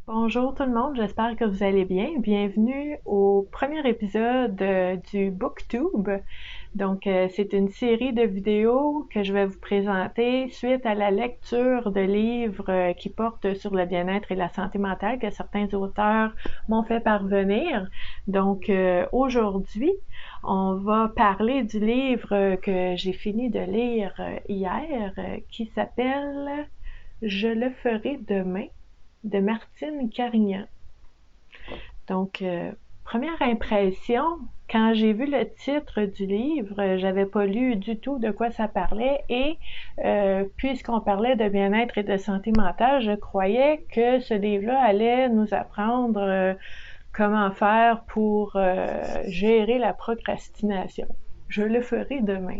Bonjour tout le monde, j'espère que vous allez bien. Bienvenue au premier épisode du BookTube. C'est une série de vidéos que je vais vous présenter suite à la lecture de livres qui portent sur le bien-être et la santé mentale que certains auteurs m'ont fait parvenir. Aujourd'hui, on va parler du livre que j'ai fini de lire hier qui s'appelle Je le ferai demain de Martine Carignan. Donc, première impression, quand j'ai vu le titre du livre, j'avais pas lu du tout de quoi ça parlait et puisqu'on parlait de bien-être et de santé mentale, je croyais que ce livre-là allait nous apprendre comment faire pour gérer la procrastination. Je le ferai demain.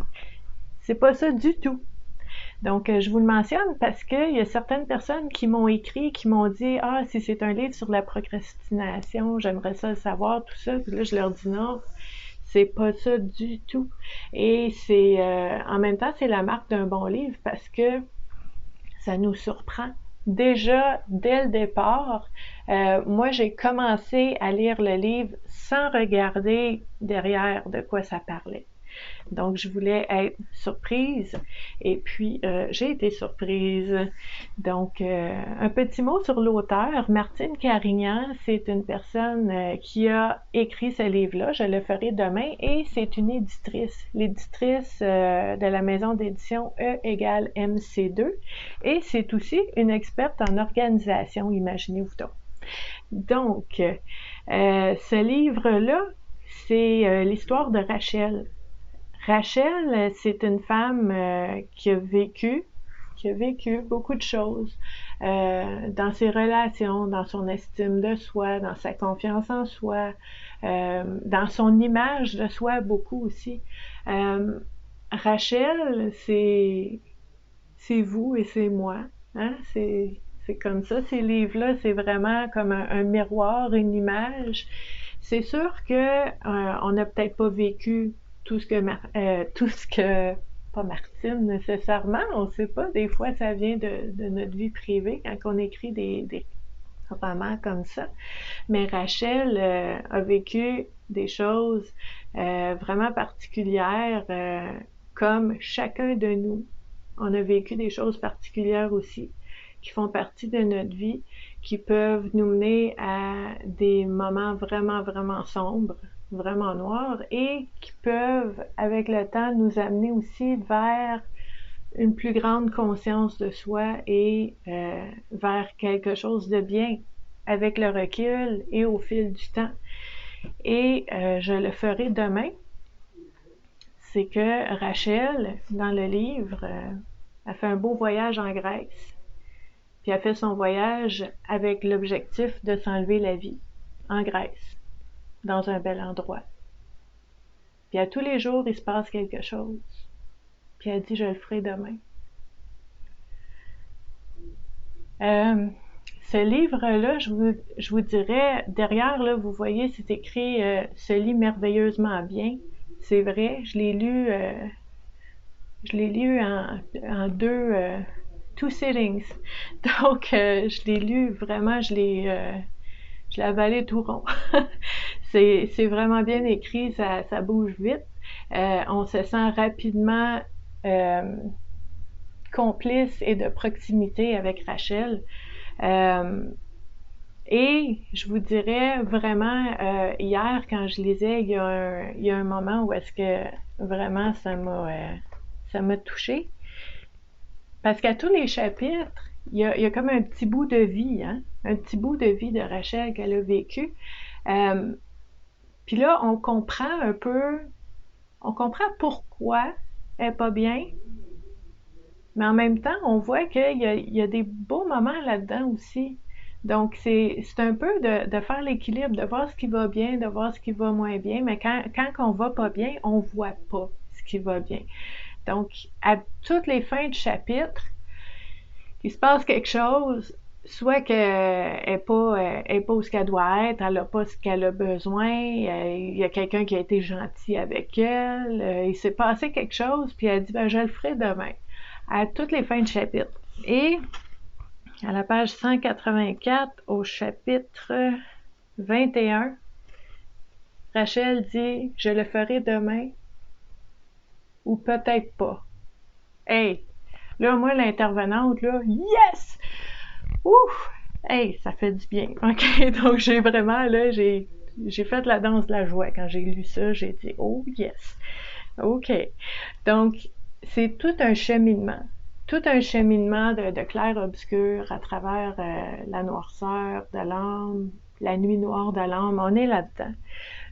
C'est pas ça du tout. Donc, je vous le mentionne parce qu'il y a certaines personnes qui m'ont écrit, qui m'ont dit « Ah, si c'est un livre sur la procrastination, j'aimerais ça le savoir, tout ça. » Puis là, je leur dis non, c'est pas ça du tout. Et en même temps, c'est la marque d'un bon livre parce que ça nous surprend. Déjà, dès le départ, moi, j'ai commencé à lire le livre sans regarder derrière de quoi ça parlait. Donc, je voulais être surprise et puis j'ai été surprise. Un petit mot sur l'auteur. Martine Carignan, c'est une personne qui a écrit ce livre-là, Je le ferai demain, et c'est une éditrice. L'éditrice de la maison d'édition E égale MC2. Et c'est aussi une experte en organisation, imaginez-vous donc. Ce livre-là, c'est l'histoire de Rachel. Rachel, c'est une femme qui a vécu beaucoup de choses dans ses relations, dans son estime de soi, dans sa confiance en soi, dans son image de soi beaucoup aussi. Rachel, c'est vous et c'est moi. Hein? C'est comme ça. Ces livres-là, c'est vraiment comme un miroir, une image. C'est sûr que on n'a peut-être pas vécu tout ce que pas Martine nécessairement, on sait pas, des fois ça vient de notre vie privée quand on écrit des romans comme ça. Mais Rachel a vécu des choses vraiment particulières, comme chacun de nous. On a vécu des choses particulières aussi, qui font partie de notre vie, qui peuvent nous mener à des moments vraiment, vraiment sombres, vraiment noirs, et qui peuvent, avec le temps, nous amener aussi vers une plus grande conscience de soi et vers quelque chose de bien avec le recul et au fil du temps. Et je le ferai demain. C'est que Rachel, dans le livre, a fait un beau voyage en Grèce. Puis elle fait son voyage avec l'objectif de s'enlever la vie en Grèce, dans un bel endroit. Puis à tous les jours, il se passe quelque chose. Puis elle dit, je le ferai demain. Ce livre-là, je vous dirais, derrière, là, vous voyez, c'est écrit se lit merveilleusement bien. C'est vrai, je l'ai lu en two sittings. Donc, je l'ai lu vraiment, je l'ai avalé tout rond. C'est vraiment bien écrit, ça bouge vite. On se sent rapidement complice et de proximité avec Rachel. Et je vous dirais vraiment, hier, quand je lisais, il y a un moment où est-ce que vraiment ça m'a touchée. Parce qu'à tous les chapitres, il y a comme un petit bout de vie, hein? Un petit bout de vie de Rachel qu'elle a vécu. Puis là, on comprend pourquoi elle est pas bien, mais en même temps, on voit qu'il y a des beaux moments là-dedans aussi. Donc, c'est un peu de faire l'équilibre, de voir ce qui va bien, de voir ce qui va moins bien, mais quand on va pas bien, on voit pas ce qui va bien. Donc, à toutes les fins de chapitre, il se passe quelque chose, soit qu'elle est pas où ce qu'elle doit être, elle a pas ce qu'elle a besoin, il y a quelqu'un qui a été gentil avec elle, il s'est passé quelque chose, puis elle dit, ben, je le ferai demain, à toutes les fins de chapitre. Et à la page 184, au chapitre 21, Rachel dit « Je le ferai demain ou peut-être pas. » Hey! Là, moi, l'intervenante, là, yes! Ouf! Hey, ça fait du bien. OK, donc j'ai vraiment, là, j'ai fait la danse de la joie. Quand j'ai lu ça, j'ai dit « Oh yes! » OK. Donc, c'est tout un cheminement. Tout un cheminement de clair-obscur à travers la noirceur de l'âme, la nuit noire de l'âme. On est là-dedans.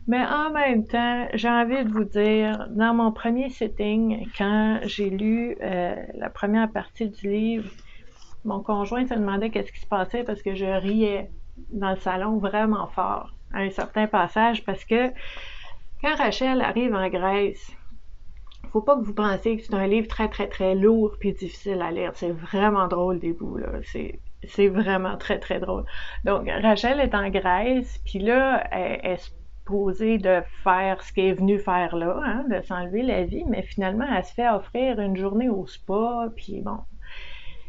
Mais en même temps, j'ai envie de vous dire, dans mon premier sitting, quand j'ai lu la première partie du livre, mon conjoint se demandait qu'est-ce qui se passait parce que je riais dans le salon vraiment fort à un certain passage parce que quand Rachel arrive en Grèce, faut pas que vous pensiez que c'est un livre très très très lourd puis difficile à lire. C'est vraiment drôle des bouts là. C'est vraiment très très drôle. Donc Rachel est en Grèce puis là elle se posée de faire ce qu'elle est venue faire là, hein, de s'enlever la vie, mais finalement elle se fait offrir une journée au spa puis bon.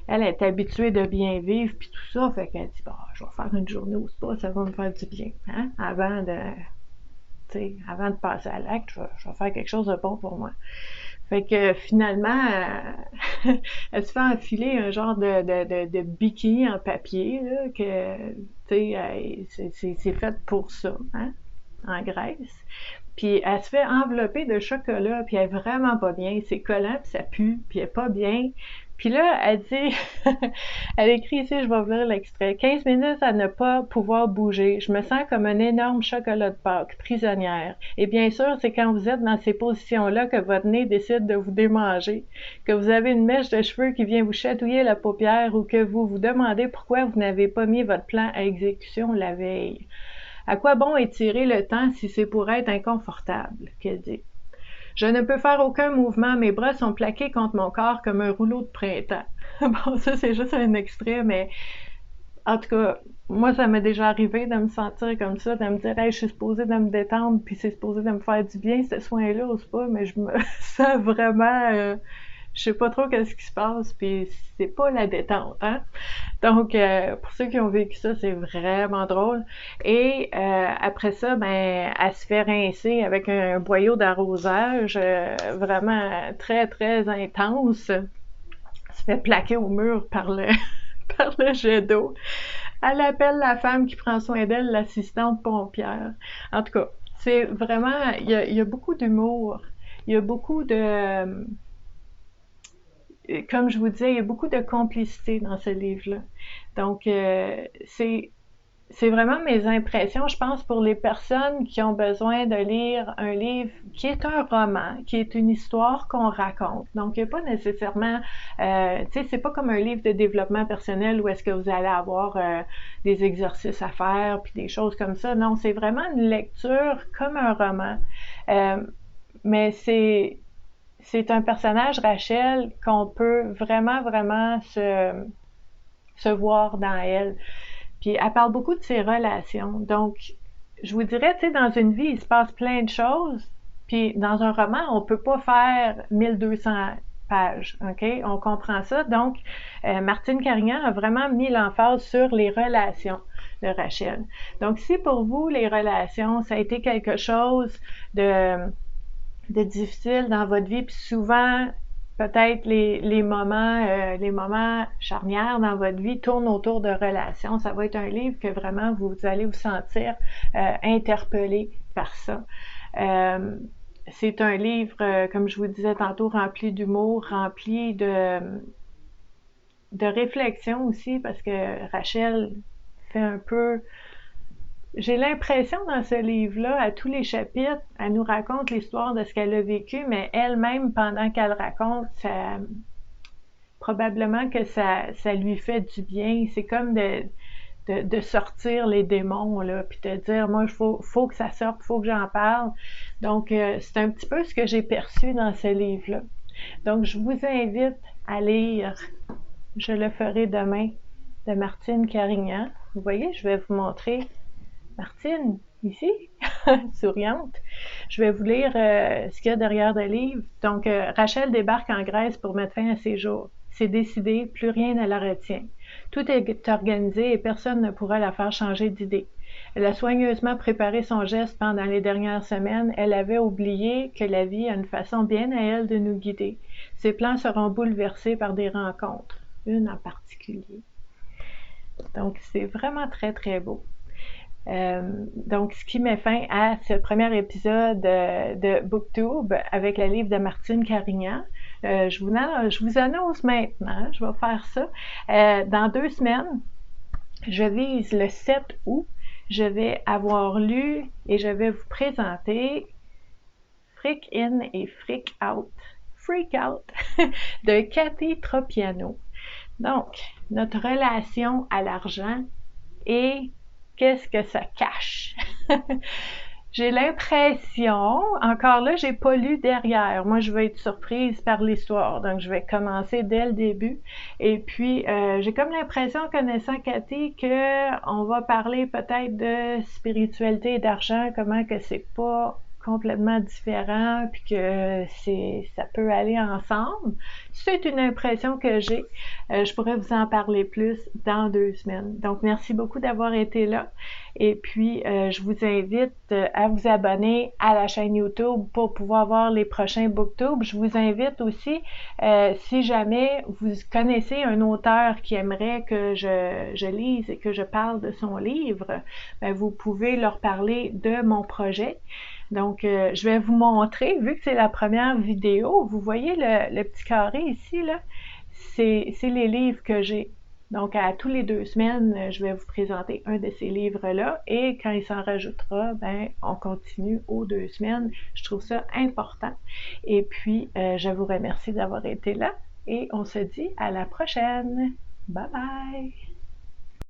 Elle est habituée de bien vivre puis tout ça, fait qu'elle dit bon, je vais faire une journée au spa, ça va me faire du bien, hein, avant de passer à l'acte, je vais faire quelque chose de bon pour moi. Fait que finalement, elle se fait enfiler un genre de bikini en papier, là, que, tu sais, c'est fait pour ça, hein, en Grèce. Puis elle se fait envelopper de chocolat, puis elle est vraiment pas bien. C'est collant, puis ça pue, puis elle est pas bien. Puis là, elle dit, elle écrit ici, je vais vous lire l'extrait. 15 minutes à ne pas pouvoir bouger. Je me sens comme un énorme chocolat de Pâques, prisonnière. Et bien sûr, c'est quand vous êtes dans ces positions-là que votre nez décide de vous démanger, que vous avez une mèche de cheveux qui vient vous chatouiller la paupière ou que vous vous demandez pourquoi vous n'avez pas mis votre plan à exécution la veille. À quoi bon étirer le temps si c'est pour être inconfortable, qu'elle dit. Je ne peux faire aucun mouvement, mes bras sont plaqués contre mon corps comme un rouleau de printemps. Bon, ça c'est juste un extrait, mais en tout cas, moi ça m'est déjà arrivé de me sentir comme ça, de me dire hey, je suis supposée de me détendre, puis c'est supposé de me faire du bien, ce soin-là, ou pas, mais je me sens vraiment... je sais pas trop qu'est-ce qui se passe, puis c'est pas la détente, hein? Donc, pour ceux qui ont vécu ça, c'est vraiment drôle. Et après ça, ben, elle se fait rincer avec un boyau d'arrosage vraiment très, très intense. Elle se fait plaquer au mur par le, par le jet d'eau. Elle appelle la femme qui prend soin d'elle, l'assistante pompière. En tout cas, c'est vraiment... Il y a beaucoup d'humour. Il y a beaucoup de... Comme je vous disais, il y a beaucoup de complicité dans ce livre-là. Donc, c'est vraiment mes impressions, je pense, pour les personnes qui ont besoin de lire un livre qui est un roman, qui est une histoire qu'on raconte. Donc, il n'y a pas nécessairement, tu sais, c'est pas comme un livre de développement personnel où est-ce que vous allez avoir des exercices à faire puis des choses comme ça. Non, c'est vraiment une lecture comme un roman. Mais c'est un personnage, Rachel, qu'on peut vraiment, vraiment se voir dans elle. Puis elle parle beaucoup de ses relations. Donc, je vous dirais, tu sais, dans une vie, il se passe plein de choses. Puis dans un roman, on peut pas faire 1200 pages, OK? On comprend ça. Donc, Martine Carignan a vraiment mis l'emphase sur les relations de Rachel. Donc, si pour vous, les relations, ça a été quelque chose de difficile dans votre vie, puis souvent, peut-être les moments charnières dans votre vie tournent autour de relations. Ça va être un livre que vraiment vous allez vous sentir interpellé par ça. C'est un livre, comme je vous disais tantôt, rempli d'humour, rempli de réflexion aussi, parce que Rachel fait un peu... J'ai l'impression dans ce livre-là, à tous les chapitres, elle nous raconte l'histoire de ce qu'elle a vécu, mais elle-même, pendant qu'elle raconte, probablement que ça lui fait du bien. C'est comme de sortir les démons, là, puis de dire, moi, faut que ça sorte, faut que j'en parle. Donc, c'est un petit peu ce que j'ai perçu dans ce livre-là. Donc, je vous invite à lire « Je le ferai demain » de Martine Carignan. Vous voyez, je vais vous montrer Martine, ici, souriante. Je vais vous lire ce qu'il y a derrière le livre. Donc, Rachel débarque en Grèce pour mettre fin à ses jours. C'est décidé, plus rien ne la retient. Tout est organisé et personne ne pourra la faire changer d'idée. Elle a soigneusement préparé son geste pendant les dernières semaines. Elle avait oublié que la vie a une façon bien à elle de nous guider. Ses plans seront bouleversés par des rencontres, une en particulier. Donc, c'est vraiment très, très beau. Donc, ce qui met fin à ce premier épisode de BookTube avec le livre de Martine Carignan. Je vous annonce maintenant, je vais faire ça. Dans 2 semaines, je vise le 7 août, je vais avoir lu et je vais vous présenter Freak In et Freak Out de Cathy Tropiano. Donc, notre relation à l'argent et qu'est-ce que ça cache? J'ai l'impression, encore là, j'ai pas lu derrière. Moi, je vais être surprise par l'histoire, donc je vais commencer dès le début. Et puis, j'ai comme l'impression, connaissant Cathy, que on va parler peut-être de spiritualité et d'argent, comment que c'est pas complètement différent, puis que ça peut aller ensemble. C'est une impression que j'ai. Je pourrais vous en parler plus dans 2 semaines. Donc, merci beaucoup d'avoir été là. Et puis, je vous invite à vous abonner à la chaîne YouTube pour pouvoir voir les prochains BookTube. Je vous invite aussi, si jamais vous connaissez un auteur qui aimerait que je lise et que je parle de son livre, ben, vous pouvez leur parler de mon projet. Donc, je vais vous montrer, vu que c'est la première vidéo, vous voyez le petit carré ici, là, c'est les livres que j'ai. Donc, à tous les 2 semaines, je vais vous présenter un de ces livres-là et quand il s'en rajoutera, ben, on continue aux 2 semaines. Je trouve ça important. Et puis, je vous remercie d'avoir été là et on se dit à la prochaine. Bye bye!